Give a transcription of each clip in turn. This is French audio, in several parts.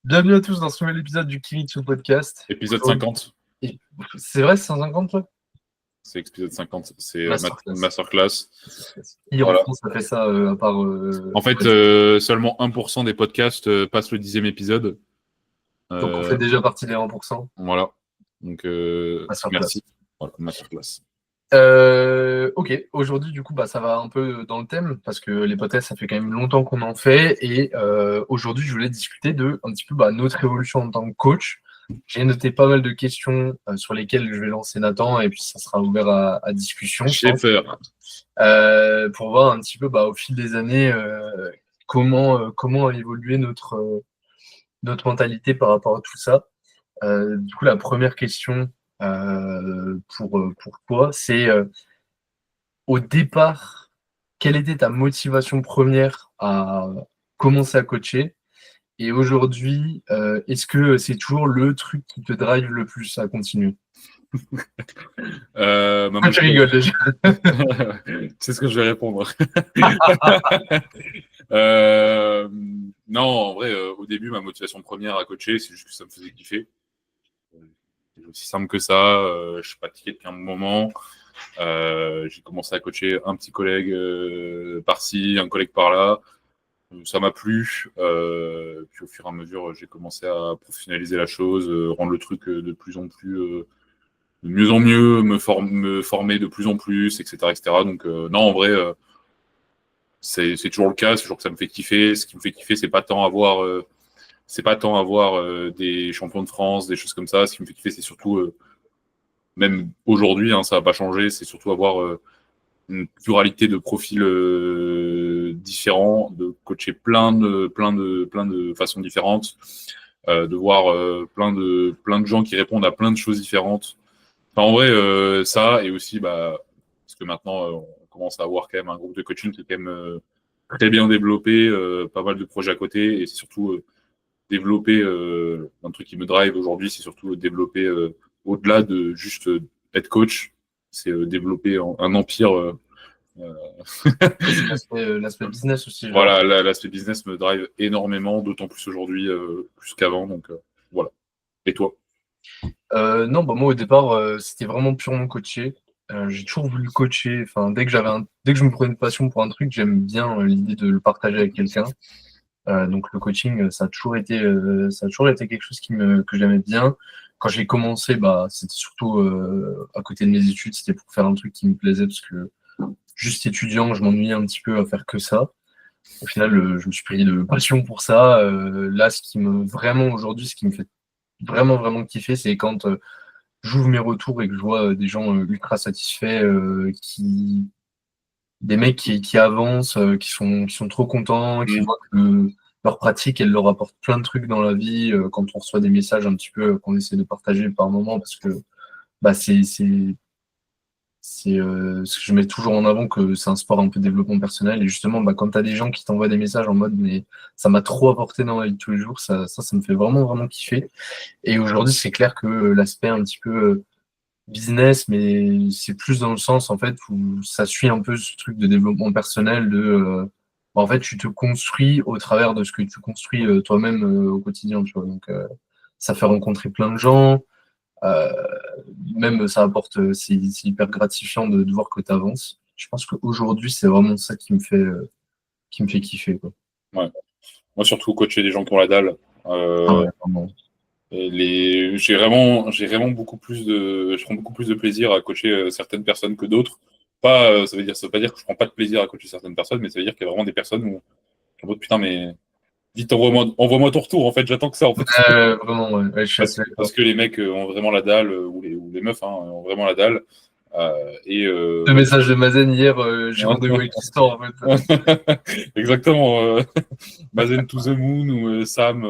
Bienvenue à tous dans ce nouvel épisode du Kiritsu Podcast. Épisode 50. Et c'est vrai, c'est 150 toi? C'est épisode 50. C'est Masterclass. Masterclass. Hier en Voilà. France, ça fait ça à part. En fait, seulement 1% des podcasts passent le 10e épisode. Donc on fait déjà partie des 1%. Voilà. Donc, Masterclass. merci. Voilà, Masterclass. Ok, aujourd'hui du coup ça va un peu dans le thème parce que les podcasts ça fait quand même longtemps qu'on en fait et aujourd'hui je voulais discuter de un petit peu notre évolution en tant que coach. J'ai noté pas mal de questions sur lesquelles je vais lancer Nathan et puis ça sera ouvert à discussion. J'ai peur. Pour voir un petit peu au fil des années comment a évolué notre mentalité par rapport à tout ça. Du coup, la première question pour toi, c'est au départ, quelle était ta motivation première à commencer à coacher? Et aujourd'hui, est-ce que c'est toujours le truc qui te drive le plus à continuer? Je rigole déjà. C'est ce que je vais répondre. Non, en vrai, au début, ma motivation première à coacher, c'est juste que ça me faisait kiffer. C'est aussi simple que ça. Je suis pratiqué depuis un moment. J'ai commencé à coacher un petit collègue par-ci, un collègue par-là. Ça m'a plu. Puis au fur et à mesure, j'ai commencé à professionnaliser la chose, rendre le truc de plus en plus, de mieux en mieux, me former de plus en plus, etc., etc. Donc non, en vrai, c'est toujours le cas. C'est toujours que ça me fait kiffer. Ce qui me fait kiffer, c'est pas tant avoir des champions de France, des choses comme ça. Ce qui me fait kiffer, c'est surtout même aujourd'hui, hein, ça va pas changer. C'est surtout avoir une pluralité de profils différents, de coacher plein de façons différentes, de voir plein de gens qui répondent à plein de choses différentes. Enfin, en vrai, ça, et aussi, parce que maintenant, on commence à avoir quand même un groupe de coaching qui est quand même très bien développé, pas mal de projets à côté, et c'est surtout développer un truc qui me drive aujourd'hui, c'est surtout développer au-delà de juste être coach, c'est développer un empire. L'aspect business aussi. Voilà, l'aspect business me drive énormément, d'autant plus aujourd'hui, plus qu'avant. Donc voilà. Et toi? Non, moi au départ, c'était vraiment purement coaché. J'ai toujours voulu coacher. Enfin, dès que je me prenais une passion pour un truc, j'aime bien l'idée de le partager avec quelqu'un. Donc le coaching, ça a toujours été quelque chose que j'aimais bien. Quand j'ai commencé, c'était surtout à côté de mes études, c'était pour faire un truc qui me plaisait parce que juste étudiant, je m'ennuyais un petit peu à faire que ça. Au final, je me suis pris de passion pour ça. Là, ce qui me fait vraiment, vraiment kiffer, c'est quand j'ouvre mes retours et que je vois des gens ultra satisfaits, des mecs qui avancent, qui sont trop contents, qui voient que leur pratique, elle leur apporte plein de trucs dans la vie, quand on reçoit des messages un petit peu qu'on essaie de partager par moment, parce que bah, ce que je mets toujours en avant que c'est un sport un peu développement personnel. Et justement, quand tu as des gens qui t'envoient des messages en mode mais ça m'a trop apporté dans la vie de tous les jours, ça me fait vraiment, vraiment kiffer. Et aujourd'hui, c'est clair que l'aspect un petit peu business, mais c'est plus dans le sens en fait où ça suit un peu ce truc de développement personnel en fait tu te construis au travers de ce que tu construis toi-même au quotidien, tu vois. Donc ça fait rencontrer plein de gens, euh, même ça apporte, c'est hyper gratifiant de voir que tu avances. Je pense qu'aujourd'hui c'est vraiment ça qui me fait kiffer, quoi. Ouais. Moi, surtout, coacher des gens qui ont la dalle. Ah ouais, vraiment. J'ai vraiment je prends beaucoup plus de plaisir à coacher certaines personnes que d'autres. Pas, ça veut pas dire que je prends pas de plaisir à coacher certaines personnes, mais ça veut dire qu'il y a vraiment des personnes où, en mode, putain, mais vite, envoie-moi ton retour, en fait, j'attends que ça, en fait. Vraiment, ouais. Ouais, je suis assez d'accord. Parce que les mecs ont vraiment la dalle, ou les meufs, hein, ont vraiment la dalle. Le message de Mazen hier, j'ai rendez-vous avec l'histoire en fait. Exactement. Mazen to the Moon ou Sam.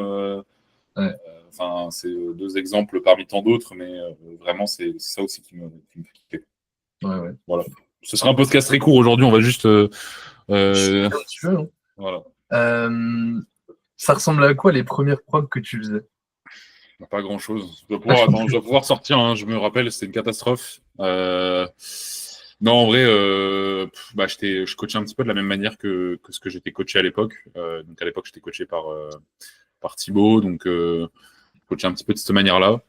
Ouais. Enfin, c'est deux exemples parmi tant d'autres, mais vraiment, c'est ça aussi qui me fait kiffer. Ouais, ouais. Voilà. Ce sera un podcast très court aujourd'hui, on va juste. Un petit peu, hein. Voilà. Ça ressemble à quoi les premières prods que tu faisais? Pas grand-chose. Je dois pouvoir sortir, hein, je me rappelle, c'était une catastrophe. Non, en vrai, je coachais un petit peu de la même manière que ce que j'étais coaché à l'époque. Donc à l'époque, j'étais coaché par par Thibaut, donc coaché un petit peu de cette manière-là.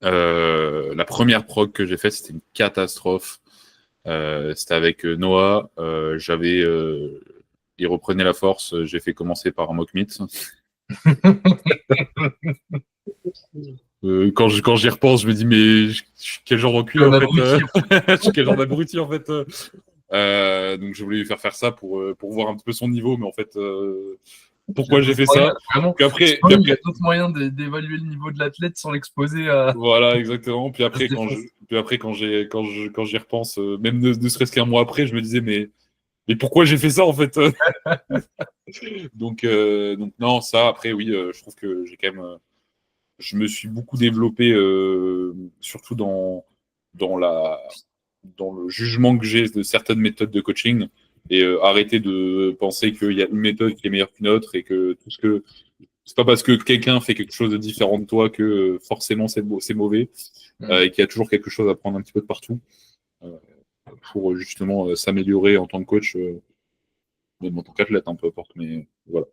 La première prog que j'ai faite, c'était une catastrophe. C'était avec Noah. Il reprenait la force. J'ai fait commencer par un mock meet. Quand j'y repense, je me dis mais quel genre d'enculé en fait. Quel genre d'abruti en fait. Donc je voulais lui faire ça pour voir un petit peu son niveau, mais en fait pourquoi j'ai fait ça. Puis après, il y a d'autres moyens d'évaluer le niveau de l'athlète sans l'exposer à. Voilà, exactement. Puis après, quand j'y repense, même ne serait-ce qu'un mois après, je me disais mais pourquoi j'ai fait ça en fait. Donc non, ça après oui, je trouve que j'ai quand même, je me suis beaucoup développé, surtout dans le jugement que j'ai de certaines méthodes de coaching et arrêter de penser qu'il y a une méthode qui est meilleure qu'une autre et que c'est pas parce que quelqu'un fait quelque chose de différent de toi que forcément c'est mauvais et qu'il y a toujours quelque chose à prendre un petit peu de partout pour justement s'améliorer en tant que coach, même en tant qu'athlète, peu importe, mais voilà.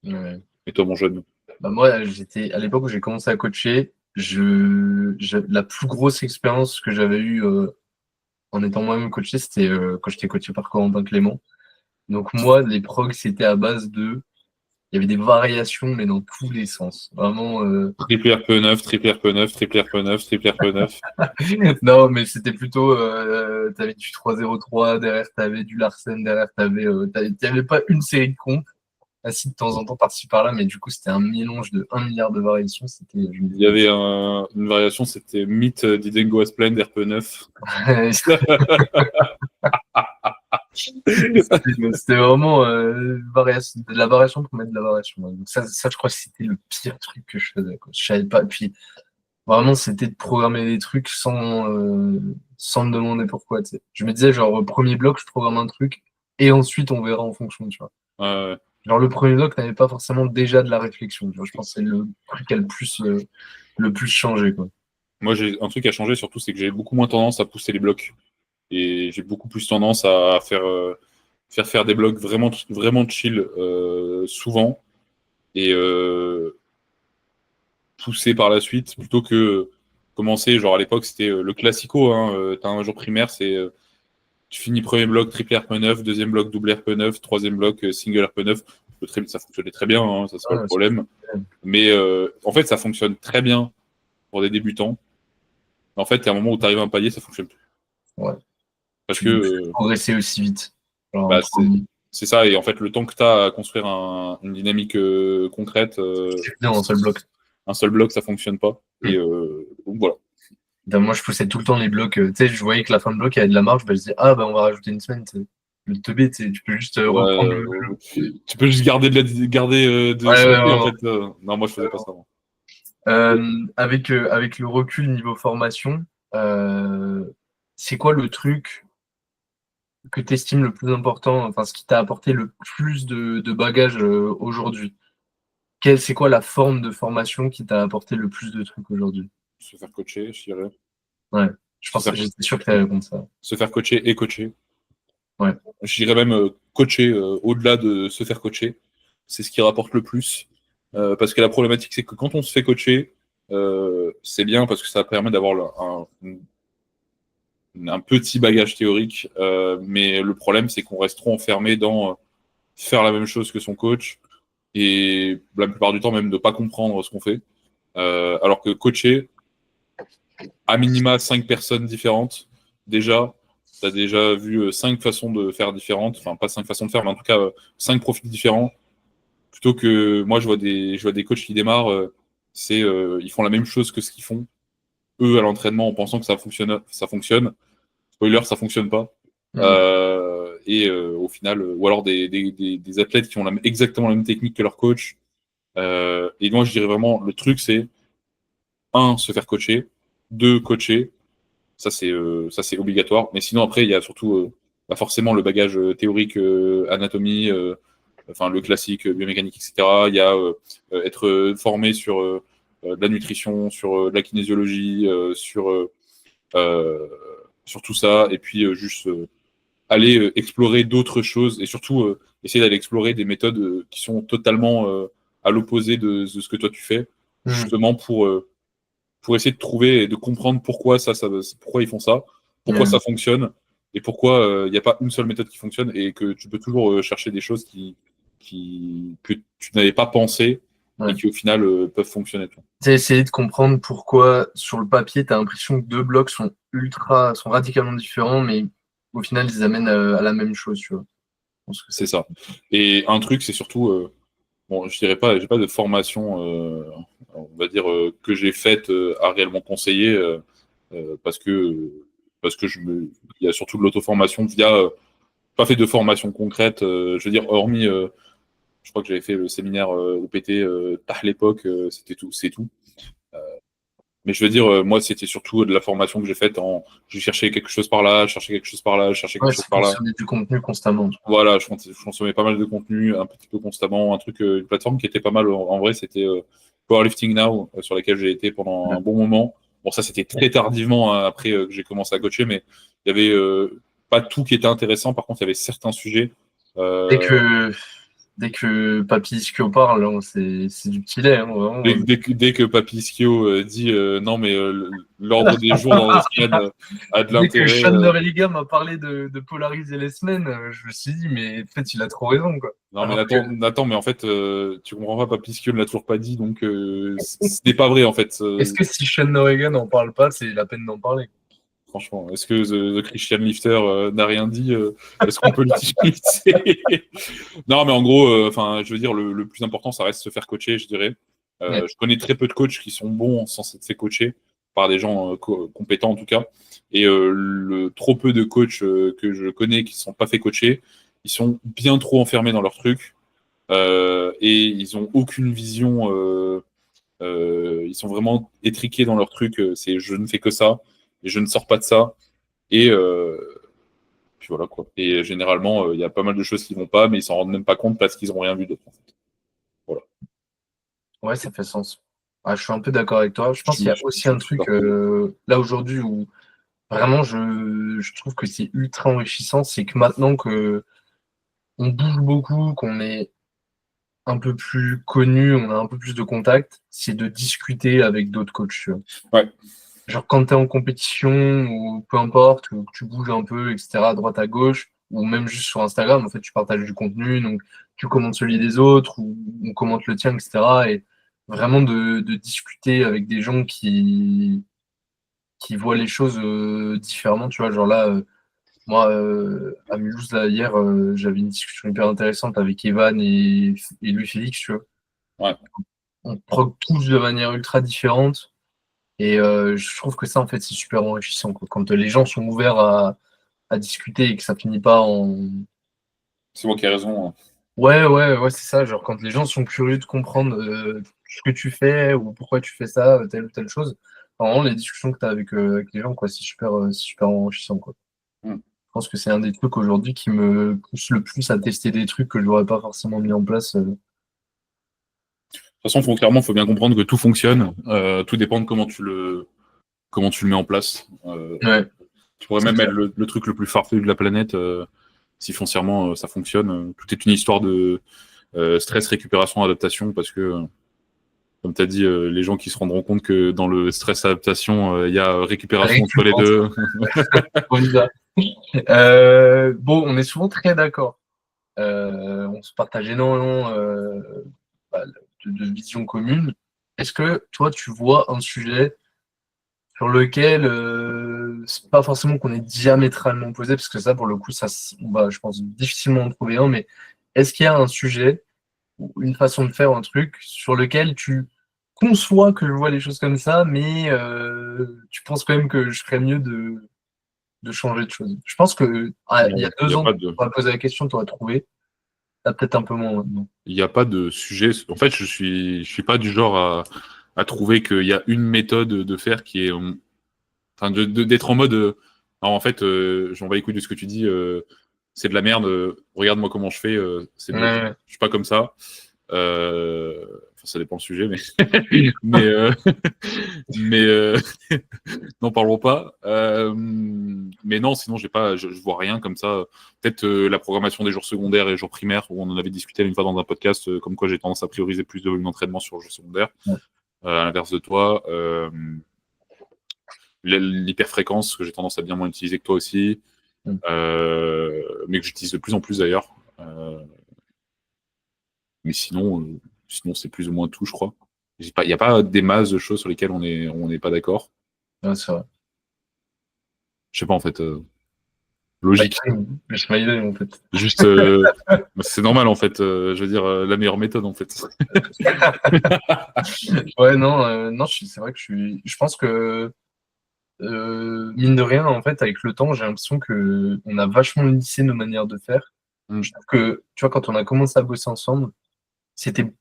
Ouais. Et toi, mon jeune? Moi, j'étais à l'époque où j'ai commencé à coacher, la plus grosse expérience que j'avais eue en étant moi-même coaché, c'était quand j'étais coaché par Corentin Clément. Donc moi, les progs, c'était à base il y avait des variations, mais dans tous les sens. Vraiment. Triple RPE9, triple RPE9, triple RPE9, triple RPE9. Non, mais c'était plutôt. T'avais du 3-0-3, derrière, t'avais du Larsen, derrière, t'avais pas une série de comptes. Assis de temps en temps par-ci par-là, mais du coup, c'était un mélange de 1 milliard de variations. Il y avait une variation, c'était Meet Didn't Go As Planned, RPE9. C'était vraiment de la variation pour mettre de la variation. Donc ça, je crois que c'était le pire truc que je faisais, quoi. Je savais pas. Puis vraiment, c'était de programmer des trucs sans me demander pourquoi. Tu sais. Je me disais, genre, premier bloc, je programme un truc et ensuite on verra en fonction, tu vois. Genre, le premier bloc n'avait pas forcément déjà de la réflexion. Tu vois. Je pense que c'est le truc qui a le plus changé, quoi. Moi, j'ai un truc à changer surtout, c'est que j'ai beaucoup moins tendance à pousser les blocs. Et j'ai beaucoup plus tendance à faire des blocs vraiment, vraiment chill souvent et pousser par la suite plutôt que commencer. Genre à l'époque, c'était le classico. T'as un jour primaire, c'est tu finis premier bloc triple RP9, deuxième bloc double RP9, troisième bloc single RP9. Ça fonctionnait très bien, ça c'est pas le problème. Mais en fait, ça fonctionne très bien pour des débutants. En fait, il y a un moment où tu arrives à un palier, ça fonctionne plus. Ouais. Parce que progresser aussi vite. C'est ça, et en fait, le temps que tu as à construire une dynamique concrète, un seul bloc. Un seul bloc, ça fonctionne pas. Et donc voilà. Moi, je poussais tout le temps les blocs. Tu sais, je voyais que la fin de bloc, il y avait de la marge. Je me disais, on va rajouter une semaine. Le teubé, tu peux juste reprendre. Tu peux juste garder en fait. Non, moi, je faisais pas ça. Avec le recul niveau formation, c'est quoi le truc que tu estimes le plus important, enfin ce qui t'a apporté le plus de bagages aujourd'hui? C'est quoi la forme de formation qui t'a apporté le plus de trucs aujourd'hui? Se faire coacher, je dirais. Ouais, j'étais sûr que tu allais répondre ça. Se faire coacher et coacher. Ouais. Je dirais même coacher au-delà de se faire coacher. C'est ce qui rapporte le plus. Parce que la problématique, c'est que quand on se fait coacher, c'est bien parce que ça permet d'avoir un petit bagage théorique, mais le problème, c'est qu'on reste trop enfermé dans faire la même chose que son coach et la plupart du temps même de pas comprendre ce qu'on fait. Alors que coacher, à minima 5 personnes différentes, déjà, tu as déjà vu 5 façons de faire différentes, enfin pas 5 façons de faire, mais en tout cas 5 profils différents. Plutôt que moi, je vois des coachs qui démarrent, ils font la même chose que ce qu'ils font eux à l'entraînement en pensant que ça fonctionne. Spoiler, ça fonctionne pas. Au final, ou alors des athlètes qui ont exactement la même technique que leur coach. Et moi, je dirais vraiment, le truc, c'est 1, se faire coacher, 2, coacher. Ça, c'est obligatoire. Mais sinon, après, il y a surtout forcément le bagage théorique, anatomie, le classique, biomécanique, etc. Il y a être formé sur de la nutrition, sur de la kinésiologie, sur tout ça, et puis juste aller explorer d'autres choses, et surtout essayer d'aller explorer des méthodes qui sont totalement à l'opposé de ce que toi tu fais, justement pour essayer de trouver et de comprendre pourquoi pourquoi ils font ça, pourquoi ça fonctionne, et pourquoi il n'y a pas une seule méthode qui fonctionne, et que tu peux toujours chercher des choses que tu n'avais pas pensé et qui au final peuvent fonctionner. C'est essayer de comprendre pourquoi sur le papier, tu as l'impression que deux blocs sont radicalement différents, mais au final, ils amènent à la même chose, tu vois. C'est ça. Et un truc, c'est surtout, bon, je dirais pas, j'ai pas de formation, on va dire, que j'ai faite à réellement conseiller, parce que il y a surtout de l'auto-formation via, pas fait de formation concrète, je veux dire, hormis, je crois que j'avais fait le séminaire OPT à l'époque, c'était tout, c'est tout. Mais je veux dire, moi, c'était surtout de la formation que j'ai faite je cherchais quelque chose par là, je cherchais quelque chose par là, je cherchais quelque chose par là. Consommer du contenu constamment. Voilà, je consommais pas mal de contenu, un petit peu constamment. Une plateforme qui était pas mal en vrai, c'était Powerlifting Now, sur laquelle j'ai été pendant un bon moment. Bon, ça, c'était très tardivement après que j'ai commencé à coacher, mais il y avait pas tout qui était intéressant. Par contre, il y avait certains sujets. Dès que Papy Ischio parle, hein, c'est du petit lait. Hein, vraiment. Dès que Papy Ischio dit non, mais l'ordre des jours dans la semaine a de l'intérêt. Dès que Sean Noriega m'a parlé de polariser les semaines, je me suis dit, mais en fait, il a trop raison, quoi. Non, mais Nathan, mais en fait, tu comprends pas, Papy Ischio ne l'a toujours pas dit, donc ce n'est pas vrai, en fait. Est-ce que si Sean Noriega n'en parle pas, c'est la peine d'en parler? Franchement, est-ce que The Christian Lifter n'a rien dit est-ce qu'on peut l'utiliser? Non, mais en gros, enfin, je veux dire, le plus important, ça reste se faire coacher, je dirais. Je connais très peu de coachs qui sont bons sans s'être fait coacher par des gens compétents, en tout cas. Et le trop peu de coachs que je connais qui ne sont pas fait coacher, ils sont bien trop enfermés dans leur truc et ils n'ont aucune vision. Ils sont vraiment étriqués dans leur truc. C'est je ne fais que ça et je ne sors pas de ça. Et puis voilà quoi. Et généralement, il y a pas mal de choses qui vont pas, mais ils s'en rendent même pas compte parce qu'ils n'ont rien vu d'autre. En fait. Voilà. Ouais, ça fait sens. Ah, je suis un peu d'accord avec toi. Je pense qu'il y a aussi un truc là aujourd'hui où vraiment je trouve que c'est ultra enrichissant, c'est que maintenant que on bouge beaucoup, qu'on est un peu plus connu, on a un peu plus de contact, c'est de discuter avec d'autres coachs. Tu vois. Ouais. Genre quand tu es en compétition ou peu importe, ou que tu bouges un peu, etc., à droite à gauche, ou même juste sur Instagram, en fait, tu partages du contenu, donc tu commentes celui des autres, ou on commente le tien, etc. Et vraiment de discuter avec des gens qui voient les choses différemment, tu vois. Genre là, moi, à Mulhouse, là, hier, j'avais une discussion hyper intéressante avec Evan et Louis-Félix, tu vois. Ouais. On prog tous de manière ultra différente. Et je trouve que ça, en fait, c'est super enrichissant, quoi. Quand les gens sont ouverts à discuter et que ça finit pas en. C'est moi qui ai raison. Hein. Ouais, c'est ça. Genre, quand les gens sont curieux de comprendre ce que tu fais ou pourquoi tu fais ça, telle ou telle chose. Vraiment, les discussions que tu as avec les gens, quoi, c'est super enrichissant, quoi. Je pense que c'est un des trucs aujourd'hui qui me pousse le plus à tester des trucs que je n'aurais pas forcément mis en place. De toute façon, clairement, il faut bien comprendre que tout fonctionne. Tout dépend de comment tu le mets en place. Ouais. Tu pourrais même mettre le truc le plus farfelu de la planète si foncièrement ça fonctionne. Tout est une histoire de stress, récupération, adaptation, parce que, comme tu as dit, les gens qui se rendront compte que dans le stress, adaptation, il y a récupération entre les deux. Bon, on est souvent très d'accord. On se partage énormément de visions communes. Est-ce que toi, tu vois un sujet sur lequel c'est pas forcément qu'on est diamétralement opposé, parce que ça, pour le coup, on va, je pense, difficilement en trouver un, mais est-ce qu'il y a un sujet ou une façon de faire un truc sur lequel tu conçois que je vois les choses comme ça, mais tu penses quand même que je ferais mieux de changer de choses? Je pense que il y a 2 ans, tu aurais posé la question, tu aurais trouvé. T'as peut-être un peu moins maintenant. Il n'y a pas de sujet. En fait, je suis pas du genre à trouver qu'il y a une méthode de faire qui est, enfin, d'être en mode. Non, en fait, j'en bats les couilles de ce que tu dis. C'est de la merde. Regarde-moi comment je fais. C'est mieux. Je suis pas comme ça. Enfin, ça dépend le sujet, mais mais mais n'en parlons pas. Mais non, sinon je vois rien comme ça. Peut-être la programmation des jours secondaires et jours primaires, où on en avait discuté une fois dans un podcast, comme quoi j'ai tendance à prioriser plus de volume d'entraînement sur le jour secondaire. Ouais. À l'inverse de toi, l'hyperfréquence que j'ai tendance à bien moins utiliser que toi aussi, mais que j'utilise de plus en plus d'ailleurs. Mais sinon c'est plus ou moins tout, je crois. Il n'y a pas des masses de choses sur lesquelles on n'est pas d'accord. Ouais, c'est vrai. Je sais pas, en fait. Logique. Le smiley, en fait. Juste, c'est normal, en fait. Je veux dire, la meilleure méthode, en fait. Ouais, non, c'est vrai que je pense que, mine de rien, en fait, avec le temps, j'ai l'impression qu'on a vachement lissé nos manières de faire. Je trouve que, tu vois, quand on a commencé à bosser ensemble, c'était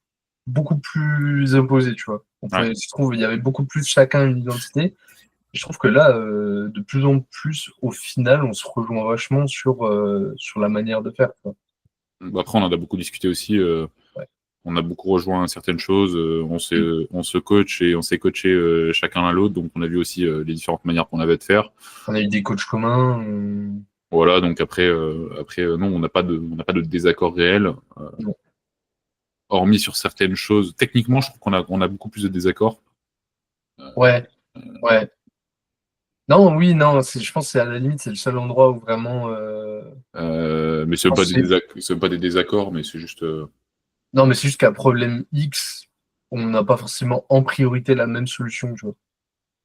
beaucoup plus imposé, tu vois. Je trouve il y avait beaucoup plus chacun une identité. Je trouve que là, de plus en plus, au final, on se rejoint vachement sur la manière de faire, quoi. Après, on en a beaucoup discuté aussi. Ouais. On a beaucoup rejoint certaines choses. On se coach et on s'est coaché chacun l'un l'autre. Donc, on a vu aussi les différentes manières qu'on avait de faire. On a eu des coachs communs. Voilà. Donc après, non, on n'a pas de désaccord réel. Non. Hormis sur certaines choses. Techniquement, je trouve qu'on a beaucoup plus de désaccords. Ouais. Non, oui, non, je pense que c'est à la limite, c'est le seul endroit où vraiment. Mais ce ne pas des désaccords, mais c'est juste. Non, mais c'est juste qu'à problème X, on n'a pas forcément en priorité la même solution, tu vois.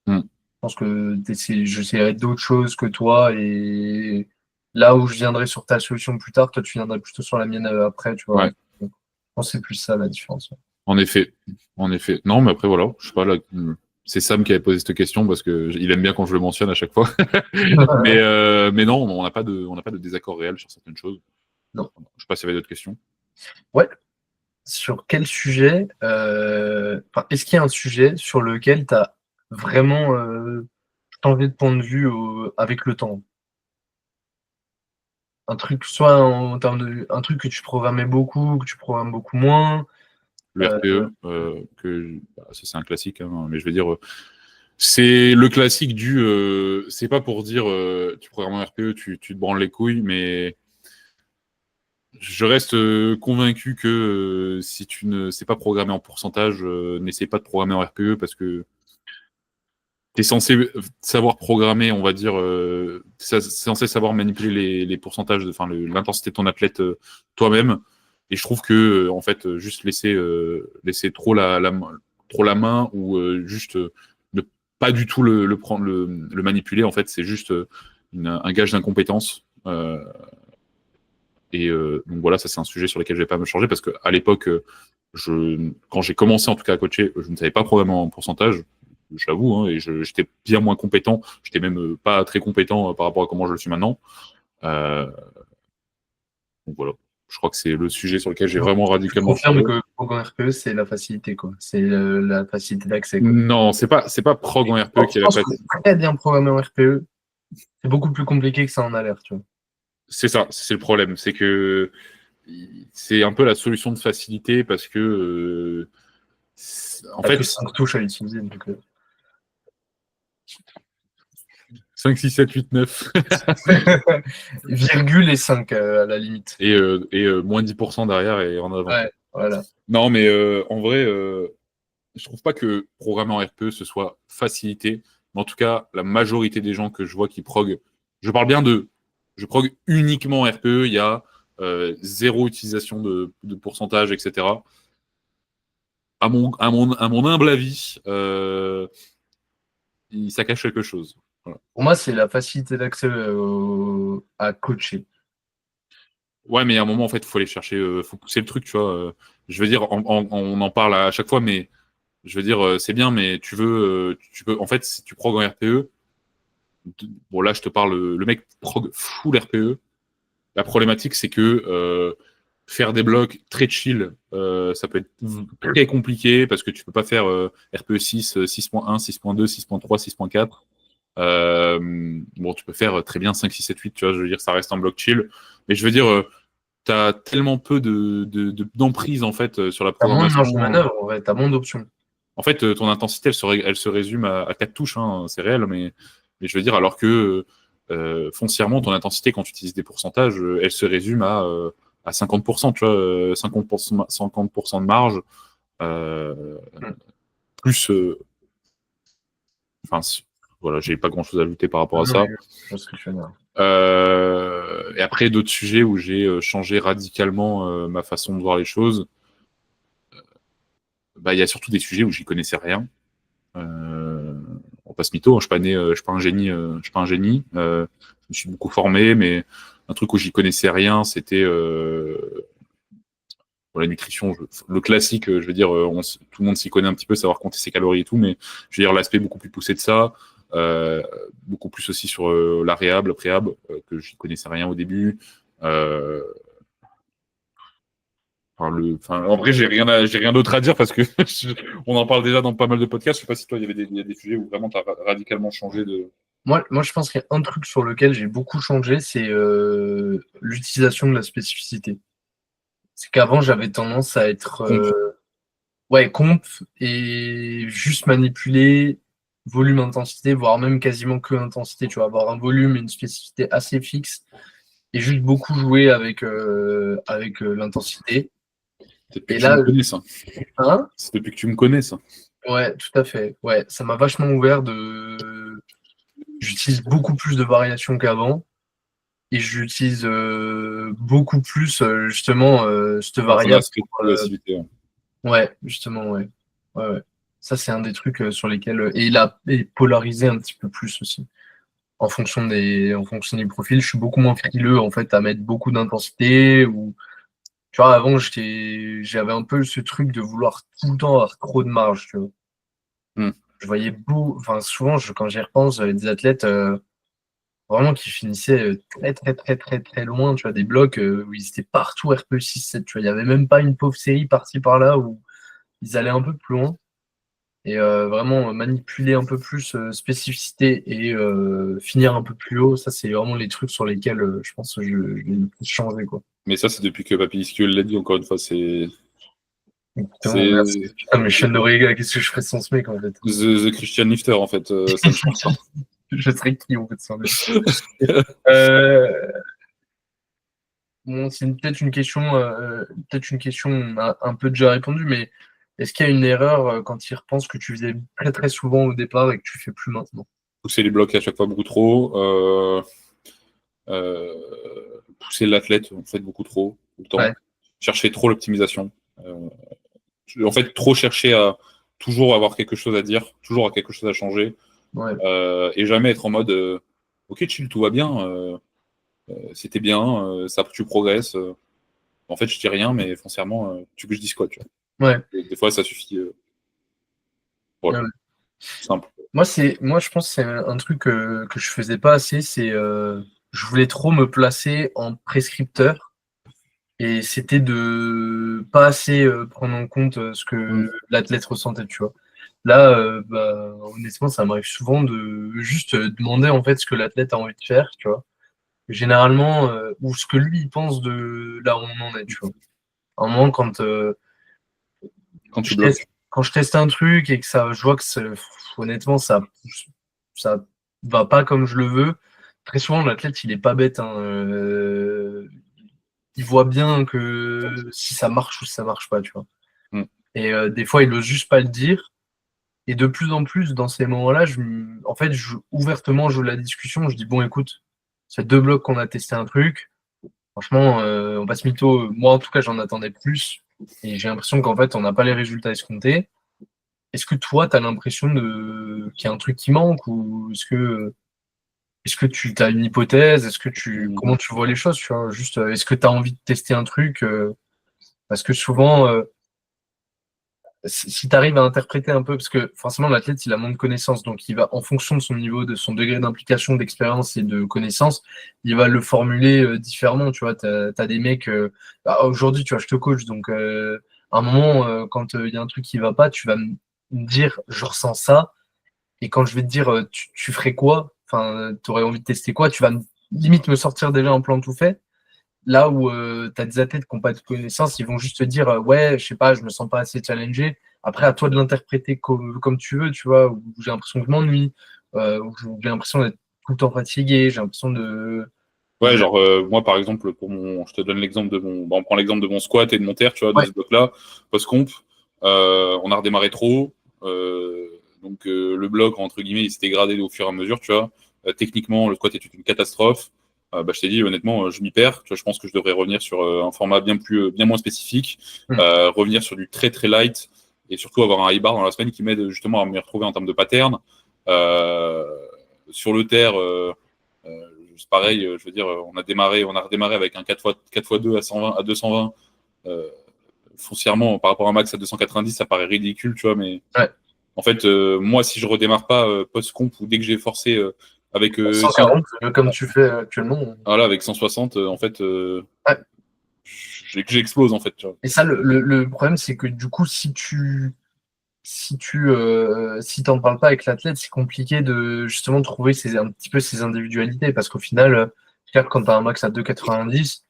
Je pense que j'essaierai d'autres choses que toi, et là où je viendrai sur ta solution plus tard, toi tu viendrais plutôt sur la mienne après, tu vois. Ouais. Donc, je pense que c'est plus ça la différence. En effet. Non, mais après, voilà, je sais pas, là, c'est Sam qui avait posé cette question parce qu'il aime bien quand je le mentionne à chaque fois. mais non, on n'a pas de désaccord réel sur certaines choses. Non. Je sais pas s'il y avait d'autres questions. Ouais. Sur quel sujet, est-ce qu'il y a un sujet sur lequel tu as vraiment changé de point de vue avec le temps? Un truc, soit en termes un truc que tu programmais beaucoup, que tu programmes beaucoup moins. Le RPE, ça c'est un classique, hein, mais je veux dire, c'est le classique c'est pas pour dire tu programmes un RPE, tu te branles les couilles, mais je reste convaincu que si tu ne sais pas programmer en pourcentage, n'essaie pas de programmer en RPE parce que tu es censé savoir programmer, on va dire, c'est censé savoir manipuler les pourcentages, l'intensité de ton athlète toi-même. Et je trouve que, en fait, juste laisser trop la main ou juste ne pas du tout le prendre, le manipuler, en fait, c'est juste un gage d'incompétence. Donc voilà, ça c'est un sujet sur lequel je vais pas me changer parce qu'à l'époque, quand j'ai commencé en tout cas à coacher, je ne savais pas programmer en pourcentage, j'avoue, hein, et j'étais bien moins compétent. J'étais même pas très compétent par rapport à comment je le suis maintenant. Donc voilà, je crois que c'est le sujet sur lequel j'ai vraiment radicalement changé. Je confirme que prog en RPE, c'est la facilité, quoi. C'est la facilité d'accès, quoi. Non, c'est pas prog en RPE qui est la facilité. Très bien programmé en RPE, c'est beaucoup plus compliqué que ça en a l'air, tu vois. C'est ça, c'est le problème, c'est que c'est un peu la solution de facilité parce que en fait, que 5 touches à utiliser, donc 5, 6, 7, 8, 9. Virgule et 5 à la limite. Et moins 10% derrière et en avant. Ouais, voilà. Non, mais en vrai, je trouve pas que programmer en RPE ce soit facilité. Mais en tout cas, la majorité des gens que je vois qui prog, je parle bien je prog uniquement en RPE, il y a zéro utilisation de pourcentage, etc. À mon humble avis, ça cache quelque chose. Voilà. Pour moi, c'est la facilité d'accès à coacher. Ouais, mais à un moment, en fait, il faut aller chercher, faut pousser le truc, tu vois. Je veux dire, on en parle à chaque fois, mais je veux dire, c'est bien, mais tu peux, en fait, si tu prog en RPE, bon, là, je te parle, le mec prog full RPE. La problématique, c'est que faire des blocs très chill, ça peut être très compliqué parce que tu peux pas faire RPE 6, 6.1, 6.2, 6.3, 6.4. Bon, tu peux faire très bien 5, 6, 7, 8, tu vois, je veux dire, ça reste un bloc chill. Mais je veux dire, tu as tellement peu d'emprise en fait sur la T'as moins de programmation. marge de manœuvre, en vrai, t'as moins d'options. En fait, ton intensité, elle se résume à 4 touches, hein, c'est réel, mais je veux dire, alors que foncièrement, ton intensité, quand tu utilises des pourcentages, elle se résume à 50%, tu vois, 50% de marge, plus. Enfin, voilà, j'ai pas grand-chose à ajouter par rapport à ça. Je pense que tu veux dire. Et après, d'autres sujets où j'ai changé radicalement ma façon de voir les choses, il y a surtout des sujets où j'y connaissais rien. On passe mytho, hein, je suis pas un génie. Je suis pas un génie. Je me suis beaucoup formé, mais un truc où j'y connaissais rien, c'était la nutrition. Le classique, je veux dire, tout le monde s'y connaît un petit peu, savoir compter ses calories et tout, mais je veux dire l'aspect beaucoup plus poussé de ça, beaucoup plus aussi sur la réhab, le préhab, que j'y connaissais rien au début. En vrai, j'ai rien d'autre à dire parce que on en parle déjà dans pas mal de podcasts. Je sais pas si toi, il y avait des sujets où vraiment tu as radicalement changé de. Moi, je pense qu'il y a un truc sur lequel j'ai beaucoup changé, c'est l'utilisation de la spécificité. C'est qu'avant, j'avais tendance à être comp et juste manipuler volume, intensité, voire même quasiment que intensité. Tu vas avoir un volume et une spécificité assez fixe et juste beaucoup jouer avec l'intensité. Depuis Et que tu là, me connais, ça. hein? C'est depuis que tu me connais, ça. Ouais, tout à fait. Ouais, ça m'a vachement ouvert de. J'utilise beaucoup plus de variations qu'avant et j'utilise beaucoup plus justement cette Ton variable. aspect de progressivité. Ouais, justement, ouais. Ouais, ouais. Ça, c'est un des trucs sur lesquels. Et il a polarisé un petit peu plus aussi. En fonction des profils, je suis beaucoup moins frileux en fait à mettre beaucoup d'intensité. Ou tu vois, avant, j'avais un peu ce truc de vouloir tout le temps avoir trop de marge, tu vois. Hmm. Je voyais enfin souvent, quand j'y repense, j'avais des athlètes vraiment qui finissaient très, très, très, très, très loin, tu vois, des blocs où ils étaient partout RPE 6-7, tu vois. Il n'y avait même pas une pauvre série par-ci par-là où ils allaient un peu plus loin. Et vraiment manipuler un peu plus spécificité et finir un peu plus haut, ça c'est vraiment les trucs sur lesquels je pense que je vais le plus changer, quoi. Mais ça, c'est depuis que Papy Ischiol l'a dit, encore une fois. C'est Exactement, merci. Putain, mais chaîne d'Orega, qu'est-ce que je ferais sans ce mec en fait? the Christian Lifter, en fait. Ça ne change pas. Je serais qui en fait sans lui? Bon, c'est peut-être une question, on a un peu déjà répondu, mais est-ce qu'il y a une erreur quand tu y repenses que tu faisais très très souvent au départ et que tu fais plus maintenant? Pousser les blocs à chaque fois beaucoup trop. Pousser l'athlète, en fait, beaucoup trop, tout le temps. Ouais. Chercher trop l'optimisation. En fait, trop chercher à toujours avoir quelque chose à dire, toujours avoir quelque chose à changer. Ouais. Et jamais être en mode ok, chill, tout va bien, c'était bien, tu progresses. En fait, je dis rien, mais foncièrement, tu veux que je dise quoi, tu vois. Ouais. Et des fois, ça suffit. Voilà, Ouais. simple. Moi, je pense que c'est un truc que je faisais pas assez, c'est je voulais trop me placer en prescripteur et c'était de pas assez prendre en compte ce que l'athlète ressentait, tu vois. Là, honnêtement, ça m'arrive souvent de juste demander en fait ce que l'athlète a envie de faire, tu vois. Généralement, ou ce que lui il pense de là où on en est, tu vois. À un moment, Quand tu bloques. quand je teste un truc et que je vois que honnêtement, ça va pas comme je le veux. Très souvent, l'athlète, il est pas bête, hein. Il voit bien que si ça marche ou si ça marche pas, tu vois. Mm. Et des fois, il ose juste pas le dire. Et de plus en plus, dans ces moments-là, en fait, ouvertement, je joue la discussion. Je dis, bon, écoute, ça fait 2 blocs qu'on a testé un truc. Franchement, on passe mytho. Moi, en tout cas, j'en attendais plus. Et j'ai l'impression qu'en fait, on n'a pas les résultats escomptés. Est-ce que toi, tu as l'impression qu'il y a un truc qui manque ou est-ce que tu as une hypothèse? Comment tu vois les choses, tu vois? Juste, est-ce que tu as envie de tester un truc? Parce que souvent, si tu arrives à interpréter un peu, parce que forcément, l'athlète, il a moins de connaissances, donc il va, en fonction de son niveau, de son degré d'implication, d'expérience et de connaissances, il va le formuler différemment, tu vois. T'as des mecs, aujourd'hui, tu vois, je te coach, donc à un moment, quand il y a un truc qui va pas, tu vas me dire, je ressens ça, et quand je vais te dire, tu ferais quoi? Enfin, tu aurais envie de tester quoi? Tu vas limite me sortir déjà un plan tout fait. là où tu as des athlètes qui n'ont pas de connaissances, ils vont juste te dire ouais, je sais pas, je me sens pas assez challengé. Après, à toi de l'interpréter comme tu veux, tu vois, où j'ai l'impression que je m'ennuie, où j'ai l'impression d'être tout le temps fatigué, j'ai l'impression de. Ouais, genre, moi, par exemple, je te donne l'exemple de mon, on prend l'exemple de mon squat et de mon terre, tu vois, de Ouais. ce bloc-là, post-comp, on a redémarré trop, donc le bloc, entre guillemets, il s'est dégradé au fur et à mesure, tu vois. Techniquement, le squat est une catastrophe. Je t'ai dit, honnêtement, je m'y perds. Tu vois, je pense que je devrais revenir sur un format bien moins spécifique, revenir sur du très, très light, et surtout avoir un high bar dans la semaine qui m'aide justement à me retrouver en termes de pattern. Sur le terre, c'est pareil, je veux dire, on a redémarré avec un 4x2 à 120, à 220. Foncièrement, par rapport à un max à 290, ça paraît ridicule, tu vois, mais Ouais. en fait, moi, si je redémarre pas post-comp ou dès que j'ai forcé avec 140, comme tu fais actuellement. voilà, avec 160, en fait, Ouais. j'explose, en fait, tu vois. Et ça, le problème, c'est que du coup, si t'en parles pas avec l'athlète, c'est compliqué de justement trouver un petit peu ses individualités parce qu'au final, quand tu as un max à 2,90,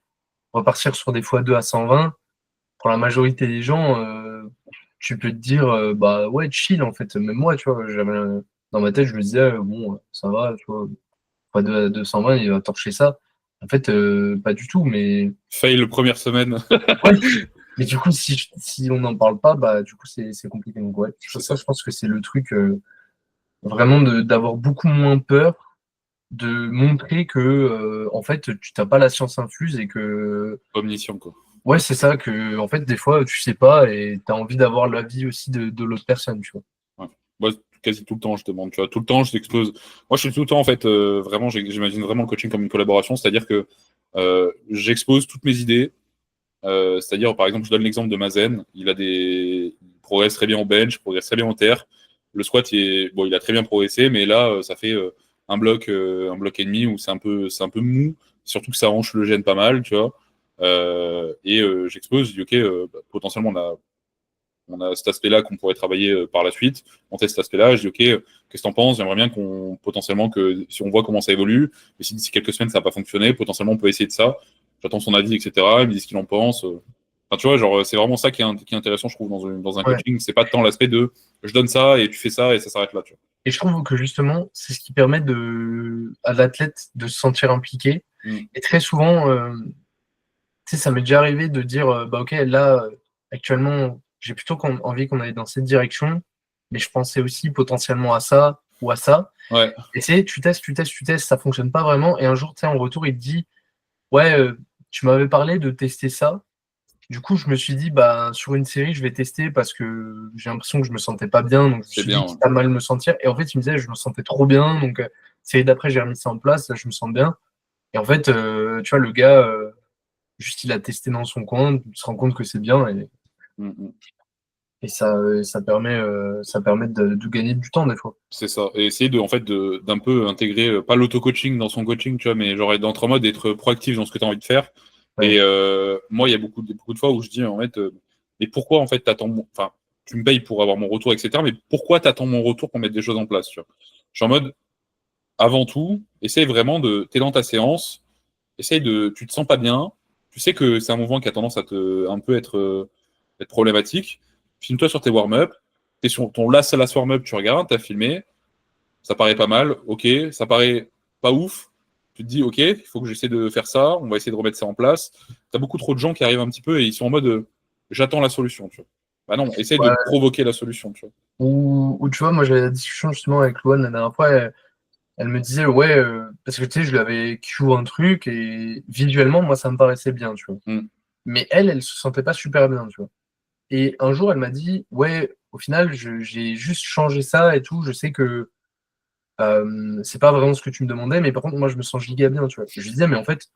repartir sur des x2 à 120, pour la majorité des gens, tu peux te dire, bah ouais, chill en fait. Même moi, tu vois, dans ma tête, je me disais, bon, ça va, tu vois, x2 à 220, il va torcher ça. En fait, pas du tout, mais. Fail première semaine. Ouais. Mais du coup, si on n'en parle pas, bah du coup, c'est compliqué. Donc, ouais, ça, je pense que c'est le truc. Vraiment d'avoir beaucoup moins peur de montrer que en fait tu n'as pas la science infuse et que Omniscient, quoi. ouais c'est ça que en fait des fois tu sais pas et tu as envie d'avoir l'avis aussi de l'autre personne, tu vois. Ouais. Moi, quasi tout le temps, je demande, tu vois, tout le temps, je t'explose. Moi, je suis tout le temps, en fait, vraiment, j'imagine vraiment le coaching comme une collaboration, c'est-à-dire que j'expose toutes mes idées. C'est-à-dire, par exemple, je donne l'exemple de Mazen, il progresse très bien en bench, progresse très bien en terre. Le squat, bon, il a très bien progressé, mais là, ça fait un bloc et demi où c'est un peu mou, surtout que sa hanche le gêne pas mal, tu vois. J'expose, je dis, ok, potentiellement, on a cet aspect-là qu'on pourrait travailler par la suite. On teste cet aspect-là. Je dis, OK, qu'est-ce que tu en penses? J'aimerais bien potentiellement, que si on voit comment ça évolue, et si d'ici quelques semaines ça n'a pas fonctionné, potentiellement on peut essayer de ça. J'attends son avis, etc. Il me dit ce qu'il en pense. Enfin, tu vois, genre, c'est vraiment ça qui est intéressant, je trouve, dans un Ouais. coaching. C'est pas tant l'aspect de je donne ça et tu fais ça et ça s'arrête là, tu vois. Et je trouve que justement c'est ce qui permet à l'athlète de se sentir impliqué. Et très souvent, tu sais, ça m'est déjà arrivé de dire bah ok là actuellement j'ai plutôt envie qu'on aille dans cette direction, mais je pensais aussi potentiellement à ça ou à ça. Ouais. Et tu testes, ça fonctionne pas vraiment. Et un jour, tu sais, en retour, il te dit, ouais, tu m'avais parlé de tester ça. Du coup, je me suis dit, bah, sur une série, je vais tester parce que j'ai l'impression que je me sentais pas bien. Donc, je me C'est suis dit, bien, ouais. quitte à mal me sentir. Et en fait, il me disait, je me sentais trop bien. Donc, série d'après, j'ai remis ça en place. Là, je me sens bien. Et en fait, tu vois, le gars, juste, il a testé dans son coin. Il se rend compte que c'est bien. Et ça permet de gagner du temps, des fois. C'est ça. Et essayer en fait, d'un peu intégrer, pas l'auto-coaching dans son coaching, tu vois, mais genre d'être en mode être proactif dans ce que tu as envie de faire. Ouais. Et moi, il y a beaucoup de fois où je dis, en fait, mais pourquoi, en fait, enfin, tu me payes pour avoir mon retour, etc. Mais pourquoi t'attends mon retour pour mettre des choses en place, tu vois? Je suis en mode, avant tout, essaye vraiment t'es dans ta séance, tu te sens pas bien, tu sais que c'est un mouvement qui a tendance à un peu être problématique. Filme-toi sur tes warm-up, t'es sur ton last warm-up, tu regardes, t'as filmé, ça paraît pas mal, ok, ça paraît pas ouf. Tu te dis, ok, il faut que j'essaie de faire ça, on va essayer de remettre ça en place. T'as beaucoup trop de gens qui arrivent un petit peu et ils sont en mode, j'attends la solution, tu vois. Bah non, essaie de Ouais. provoquer la solution, tu vois. Ou tu vois, moi, j'avais la discussion justement avec Louane la dernière fois. Elle me disait, ouais, parce que tu sais, je lui avais cue un truc et visuellement, moi, ça me paraissait bien, tu vois. Mm. Mais elle se sentait pas super bien, tu vois. Et un jour, elle m'a dit, ouais, au final, j'ai juste changé ça et tout. Je sais que c'est pas vraiment ce que tu me demandais, mais par contre, moi, je me sens giga bien, tu vois. Je lui disais, mais en fait,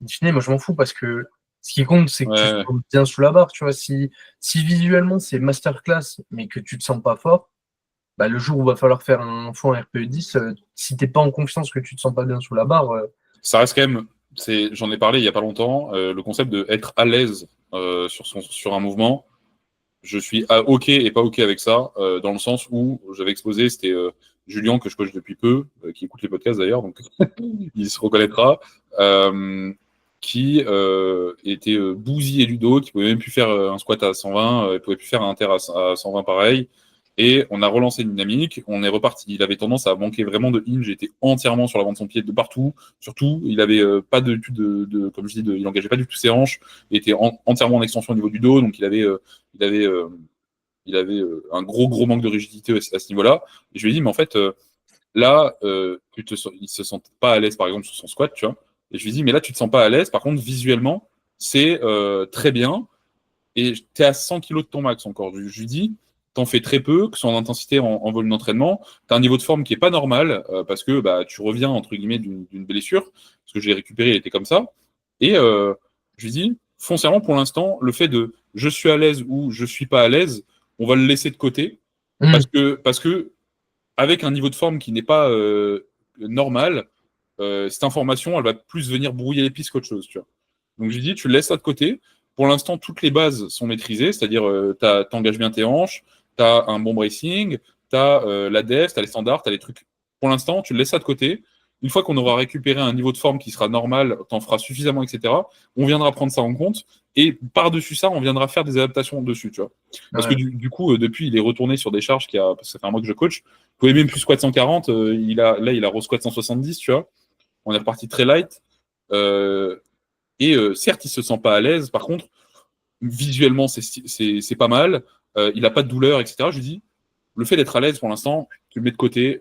in fine, moi, je m'en fous parce que ce qui compte, c'est que tu te Ouais, sens bien sous la barre, tu vois. Si visuellement, c'est masterclass, mais que tu te sens pas fort, bah, le jour où il va falloir faire un fond RPE 10, si t'es pas en confiance que tu te sens pas bien sous la barre, ça reste quand même, j'en ai parlé il y a pas longtemps, le concept de être à l'aise sur un mouvement. Je suis OK et pas OK avec ça, dans le sens où j'avais exposé, c'était Julien, que je coach depuis peu, qui écoute les podcasts d'ailleurs, donc il se reconnaîtra, qui était bousillé du dos, qui pouvait même plus faire un squat à 120, il pouvait plus faire un inter à 120 pareil. Et on a relancé une dynamique, on est reparti. Il avait tendance à manquer vraiment de hinge, il était entièrement sur l'avant de son pied de partout. Surtout, il avait pas comme je dis, il engageait pas du tout ses hanches, il était entièrement en extension au niveau du dos, donc il avait, un gros manque de rigidité à ce niveau-là. Et je lui ai dit, mais en fait, là, il se sent pas à l'aise, par exemple, sur son squat, tu vois. Et je lui ai dit, mais là, tu te sens pas à l'aise. Par contre, visuellement, c'est très bien. Et tu es à 100 kilos de ton max encore. Je lui dis, t'en fais très peu, que ce soit en intensité, en volume d'entraînement. Tu as un niveau de forme qui est pas normal parce que bah, tu reviens, entre guillemets, d'une blessure. Parce que je l'ai récupéré, il était comme ça. Et je lui dis, foncièrement, pour l'instant, le fait de je suis à l'aise ou je suis pas à l'aise, on va le laisser de côté. Parce que avec un niveau de forme qui n'est pas normal, cette information, elle va plus venir brouiller les pistes qu'autre chose. Tu vois. Donc je lui dis, tu laisses ça de côté. Pour l'instant, toutes les bases sont maîtrisées, c'est-à-dire tu engages bien tes hanches, tu as un bon bracing, tu as la def, tu as les standards, tu as les trucs. Pour l'instant, tu laisses ça de côté. Une fois qu'on aura récupéré un niveau de forme qui sera normal, t'en feras suffisamment, etc., on viendra prendre ça en compte. Et par-dessus ça, on viendra faire des adaptations dessus. Tu vois. Parce que du coup, depuis, il est retourné sur des charges parce que ça fait un mois que je coach. Il pouvait même plus squat 140, il a re-squat 170, tu vois. On est reparti très light. Certes, il se sent pas à l'aise. Par contre, visuellement, c'est pas mal. Il a pas de douleur, etc. Je lui dis, le fait d'être à l'aise pour l'instant, tu le mets de côté.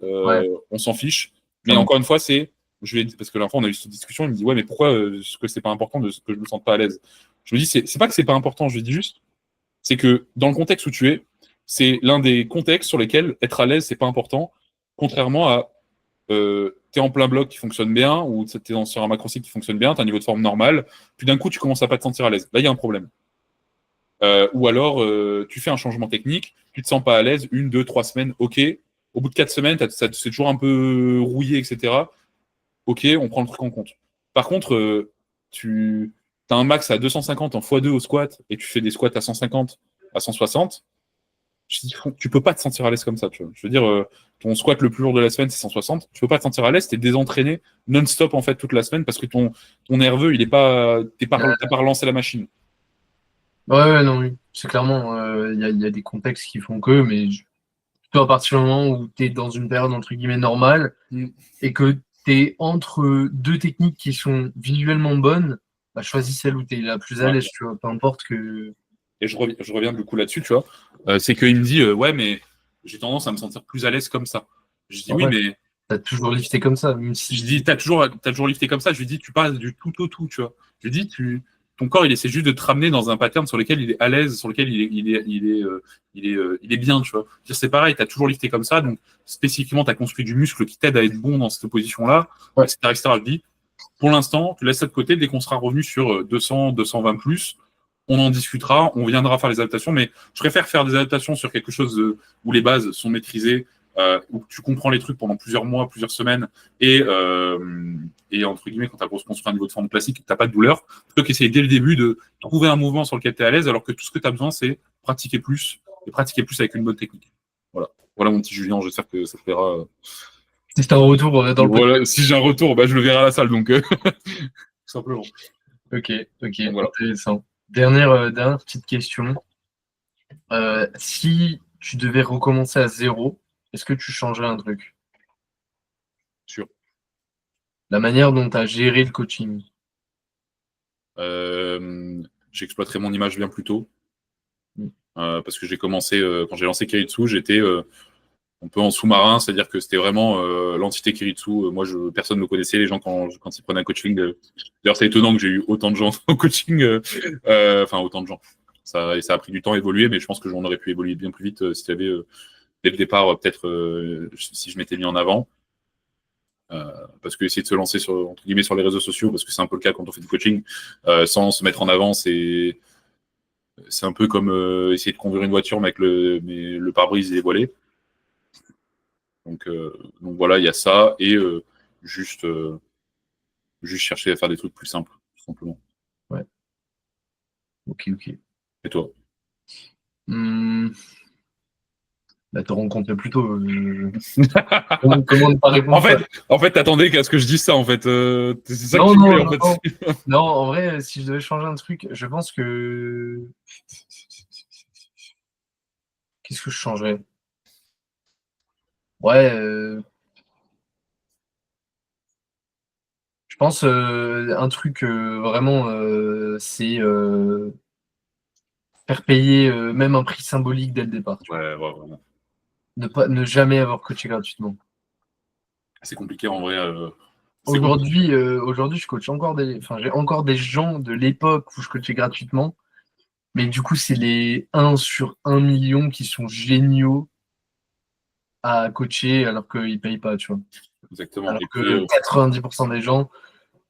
On s'en fiche. Mais encore une fois, parce que l'enfant, on a eu cette discussion, il me dit, ouais, mais pourquoi est-ce que c'est pas important que je me sente pas à l'aise? Je me dis, c'est pas que c'est pas important. Je lui dis juste, c'est que dans le contexte où tu es, c'est l'un des contextes sur lesquels être à l'aise, c'est pas important. Contrairement à tu es en plein bloc qui fonctionne bien, ou tu es sur un macro cycle qui fonctionne bien, tu as un niveau de forme normal, puis d'un coup, tu commences à pas te sentir à l'aise. Là, il y a un problème. Ou alors, tu fais un changement technique, tu te sens pas à l'aise, 1, 2, 3 semaines, ok. Au bout de 4 semaines, c'est toujours un peu rouillé, etc. Ok, on prend le truc en compte. Par contre, tu as un max à 250 en x2 au squat, et tu fais des squats à 150, à 160, tu peux pas te sentir à l'aise comme ça. Tu vois. Je veux dire, ton squat le plus lourd de la semaine, c'est 160. Tu peux pas te sentir à l'aise, t'es désentraîné non-stop en fait toute la semaine parce que ton nerveux, t'as pas relancé la machine. Ouais, non, oui. C'est clairement, il y a des contextes qui font que, mais plutôt à partir du moment où tu es dans une période entre guillemets normale et que tu es entre deux techniques qui sont visuellement bonnes, bah, choisis celle où tu es la plus à Ouais. l'aise, tu vois, peu importe que. Et je reviens du coup là-dessus, tu vois. C'est qu'il me dit, ouais, mais j'ai tendance à me sentir plus à l'aise comme ça. Je dis, oui, Ouais, mais t'as toujours lifté comme ça, même si. je dis, t'as toujours lifté comme ça. Je lui dis, tu passes du tout au tout, tu vois. Je lui dis, ton corps, il essaie juste de te ramener dans un pattern sur lequel il est à l'aise, sur lequel il est bien, tu vois. C'est pareil, t'as toujours lifté comme ça, donc spécifiquement, t'as construit du muscle qui t'aide à être bon dans cette position-là, Ouais. etc., etc. Je dis, pour l'instant, tu laisses ça de côté. Dès qu'on sera revenu sur 200, 220 plus, on en discutera, on viendra faire les adaptations, mais je préfère faire des adaptations sur quelque chose où les bases sont maîtrisées, où tu comprends les trucs pendant plusieurs mois, plusieurs semaines, et entre guillemets, quand tu as construit un niveau de forme classique, tu n'as pas de douleur, plutôt qu'essayer dès le début de trouver un mouvement sur lequel tu es à l'aise, alors que tout ce que tu as besoin, c'est pratiquer plus, et pratiquer plus avec une bonne technique. Voilà mon petit Julien, j'espère que ça te plaira. Si c'est un retour dans le Voilà, si j'ai un retour, bah, je le verrai à la salle, donc tout simplement. Ok, Donc, voilà. intéressant. Dernière petite question. Si tu devais recommencer à zéro, est-ce que tu changerais un truc? Sûr. La manière dont tu as géré le coaching. J'exploiterai mon image bien plus tôt. Mm. Parce que j'ai commencé, quand j'ai lancé Kiritsu, j'étais un peu en sous-marin, c'est-à-dire que c'était vraiment l'entité Kiritsu. Moi, personne ne me connaissait, les gens, quand ils prenaient un coaching. D'ailleurs, c'est étonnant que j'ai eu autant de gens au coaching, enfin, autant de gens. Ça a pris du temps à évoluer, mais je pense que j'en aurais pu évoluer bien plus vite si j'avais, dès le départ, peut-être, si je m'étais mis en avant. Parce que essayer de se lancer entre guillemets sur les réseaux sociaux, parce que c'est un peu le cas quand on fait du coaching, sans se mettre en avant, c'est un peu comme essayer de conduire une voiture mais avec le pare-brise est voilé. Donc voilà, il y a ça et juste chercher à faire des trucs plus simples, tout simplement. Ouais. Ok. Et toi? Hmm. Bah, te rencontrer plus tôt. Comment ne pas répondre ça? En fait, t'attendais qu'à ce que je dise ça, en fait. C'est ça que Non, tu voulais, non, en non, fait. non. Non, en vrai, si je devais changer un truc, je pense que. Qu'est-ce que je changerais? Ouais, je pense un truc vraiment, c'est faire payer même un prix symbolique dès le départ. Tu vois. Ouais, vraiment. Ne jamais avoir coaché gratuitement. C'est compliqué, en vrai. C'est compliqué. Aujourd'hui, je coach encore enfin, j'ai encore des gens de l'époque où je coachais gratuitement, mais du coup, c'est les 1 sur 1 million qui sont géniaux à coacher alors qu'ils payent pas, tu vois. Exactement. Alors Et puis, que 90% des gens,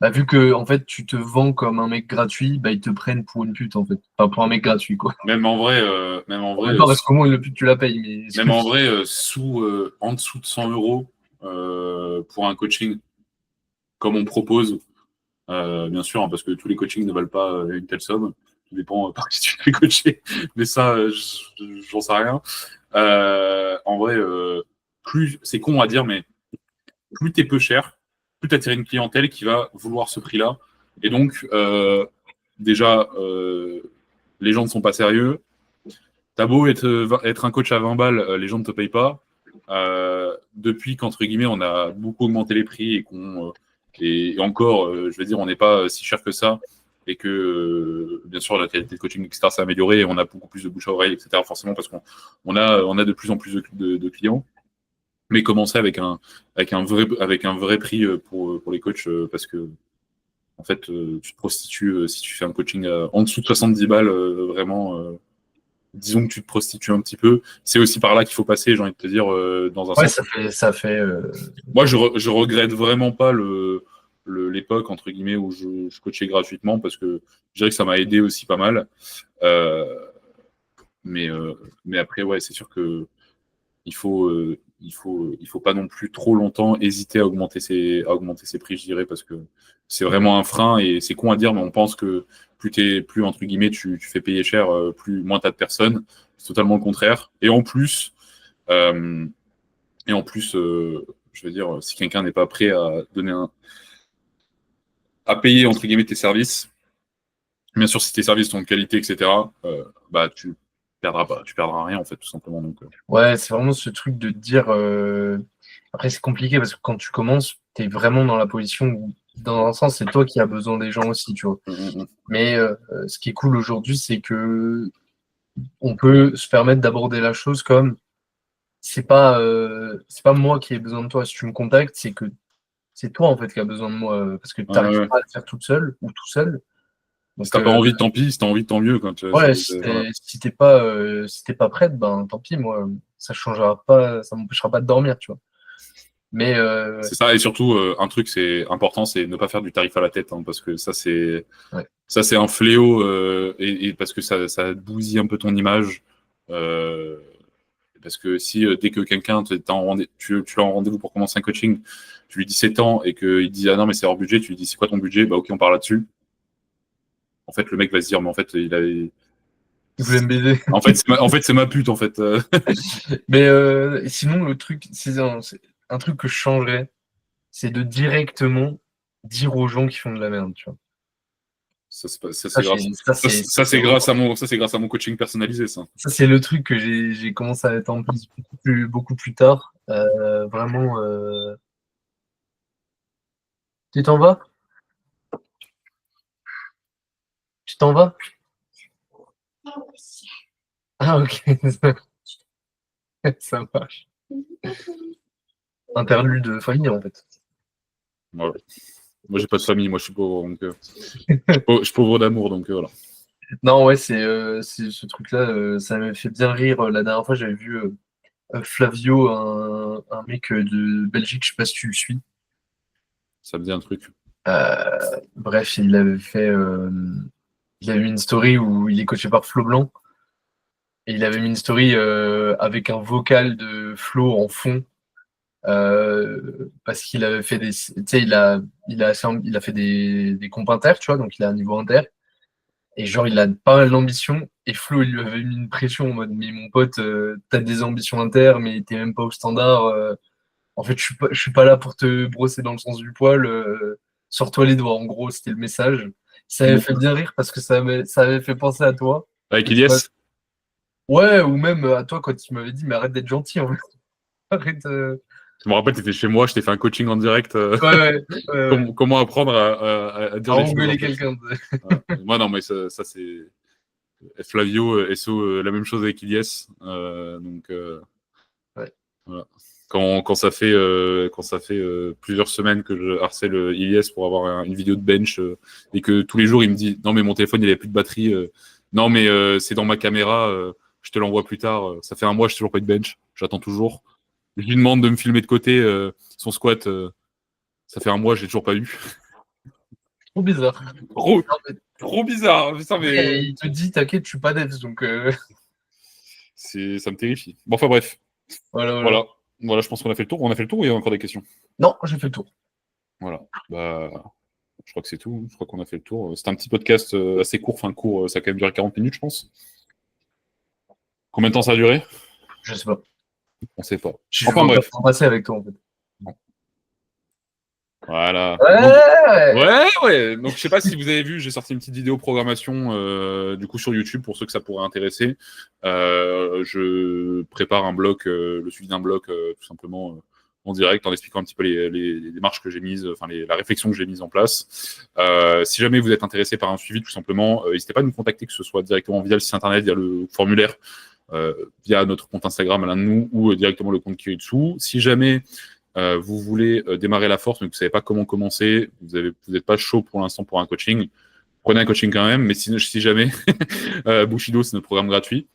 bah, vu que en fait tu te vends comme un mec gratuit, bah ils te prennent pour une pute en fait. Enfin pour un mec gratuit quoi. même en vrai, En même temps, parce qu'au moins une pute tu la payes, même en vrai, en dessous de 100 euros pour un coaching, comme on propose, bien sûr, hein, parce que tous les coachings ne valent pas une telle somme. Tout dépend par qui tu fais coacher, mais ça, j'en sais rien. En vrai, plus c'est con à dire, mais plus t'es peu cher, plus t'attires une clientèle qui va vouloir ce prix-là. Et donc, déjà, les gens ne sont pas sérieux. T'as beau être un coach à 20 balles, les gens ne te payent pas. Depuis qu'entre guillemets, on a beaucoup augmenté les prix et encore, je veux dire, on n'est pas si cher que ça et que, bien sûr, la qualité de coaching, etc., s'est améliorée et on a beaucoup plus de bouche à oreille, etc., forcément, parce qu'on a de plus en plus de clients. Mais commencer avec un vrai prix pour les coachs, parce que, en fait, tu te prostitues si tu fais un coaching en dessous de 70 balles, vraiment. Disons que tu te prostitues un petit peu. C'est aussi par là qu'il faut passer, j'ai envie de te dire, dans un ouais, sens. ça fait Moi, je regrette vraiment pas l'époque, entre guillemets, où je coachais gratuitement, parce que je dirais que ça m'a aidé aussi pas mal. Euh, mais après, ouais, c'est sûr que il faut pas non plus trop longtemps hésiter à augmenter ses prix, je dirais, parce que c'est vraiment un frein et c'est con à dire, mais on pense que plus entre guillemets, tu fais payer cher, moins t'as de personnes. C'est totalement le contraire. Euh, je veux dire, si quelqu'un n'est pas prêt à payer entre guillemets tes services, bien sûr, si tes services sont de qualité, etc., bah tu perdras pas, tu perdras rien en fait, tout simplement. Donc, ouais, c'est vraiment ce truc de te dire après c'est compliqué parce que quand tu commences, tu es vraiment dans la position où dans un sens, c'est toi qui as besoin des gens aussi, tu vois. Mais ce qui est cool aujourd'hui, c'est que on peut se permettre d'aborder la chose comme c'est pas moi qui ai besoin de toi. Si tu me contactes, c'est que c'est toi en fait qui as besoin de moi parce que tu n'arrives ouais. pas à le faire toute seule ou tout seul. Si Donc t'as pas envie, tant pis. Si t'as envie, tant mieux. ouais, Voilà. si t'es pas prête, ben tant pis, moi, ça changera pas, ça m'empêchera pas de dormir, tu vois. Mais C'est ça. Et surtout, un truc, c'est important, c'est ne pas faire du tarif à la tête, hein, parce que ça, c'est ouais. ça, c'est un fléau, et parce que ça bousille un peu ton image. Euh, Parce que si dès que quelqu'un tu l'as en rendez-vous pour commencer un coaching, tu lui dis 7 ans et qu'il dit ah non mais c'est hors budget, tu lui dis c'est quoi ton budget, bah ok on parle là-dessus. En fait le mec va se dire mais en fait Il voulait me baiser. c'est ma pute en fait. Mais sinon, le truc, c'est un truc que je changerais, c'est de directement dire aux gens qui font de la merde, tu vois. Ça Ça, c'est grâce à mon coaching personnalisé ça. ça, c'est le truc que j'ai commencé à mettre en place beaucoup plus tard. Vraiment, tu t'en vas? Tu t'en vas? Ah, ok, ça marche. Interlude de famille, en fait. Voilà. Moi j'ai pas de famille, moi je suis pauvre donc je suis pauvre d'amour donc voilà. Non, ouais, c'est ce truc-là, ça m'a fait bien rire. La dernière fois, j'avais vu Flavio, un mec de Belgique, je sais pas si tu le suis. Ça me dit un truc. Bref, il a eu une story où il est coaché par Flo Blanc et il avait mis une story avec un vocal de Flo en fond parce qu'il avait fait tu sais, il a fait des comptes inter, tu vois, donc il a un niveau inter et genre il a pas mal d'ambition Et Flo, il lui avait mis une pression en mode, mais mon pote, t'as des ambitions inter, mais t'es même pas au standard. En fait, je suis pas là pour te brosser dans le sens du poil. Sors-toi les doigts. En gros, c'était le message. Ça avait Bon. fait bien rire parce que ça avait fait penser à toi. Avec Et tu vois, Ilyes? ouais, ou même à toi quand tu m'avais dit, mais arrête d'être gentil, en fait. Arrête. Je me rappelle, tu étais chez moi, je t'ai fait un coaching en direct. Ouais, ouais, ouais, ouais. Comment apprendre à À dire les choses, en engueuler fait. quelqu'un. Voilà. Moi, non, mais ça c'est. Flavio, SO, la même chose avec Ilyes. Ouais. Voilà. Quand ça fait plusieurs semaines que je harcèle Ilyes pour avoir une vidéo de bench et que tous les jours il me dit non mais mon téléphone il avait plus de batterie, non mais c'est dans ma caméra, je te l'envoie plus tard. Ça fait un mois, j'ai toujours pas eu de bench, j'attends toujours. Je lui demande de me filmer de côté son squat, ça fait un mois, j'ai toujours pas eu. Trop bizarre. Trop, Non, mais trop bizarre. Putain, mais après, il te dit, t'inquiète, je suis pas dev, donc ça me terrifie. Bon, enfin bref, voilà, voilà. voilà, voilà, je pense qu'on a fait le tour. On a fait le tour ou il y a encore des questions? Non, j'ai fait le tour. Voilà. Bah, je crois que c'est tout. Je crois qu'on a fait le tour. C'était un petit podcast assez court. Enfin, court, ça a quand même duré 40 minutes, je pense. Combien de temps ça a duré? Je sais pas. On sait pas. Je Enfin, vois pas bref. trop passer avec toi, en fait. Bon. Voilà. Donc, Ouais! ouais. Donc, je sais pas si vous avez vu, j'ai sorti une petite vidéo programmation du coup sur YouTube pour ceux que ça pourrait intéresser. Je prépare un bloc, le suivi d'un bloc, tout simplement en direct, en expliquant un petit peu les démarches que j'ai mises, enfin la réflexion que j'ai mise en place. Si jamais vous êtes intéressé par un suivi, tout simplement, n'hésitez pas à nous contacter, que ce soit directement via le site internet, via le formulaire, via notre compte Instagram à l'un de nous, ou directement le compte qui est dessous. Si jamais vous voulez démarrer la force, mais que vous ne savez pas comment commencer, vous n'êtes pas chaud pour l'instant pour un coaching, prenez un coaching quand même, mais si jamais, Bushido, c'est notre programme gratuit,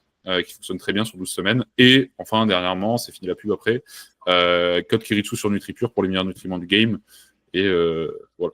qui fonctionne très bien sur 12 semaines. Et enfin, dernièrement, c'est fini la pub après, code Kiritsu sur NutriPure pour les meilleurs nutriments du game. Et voilà.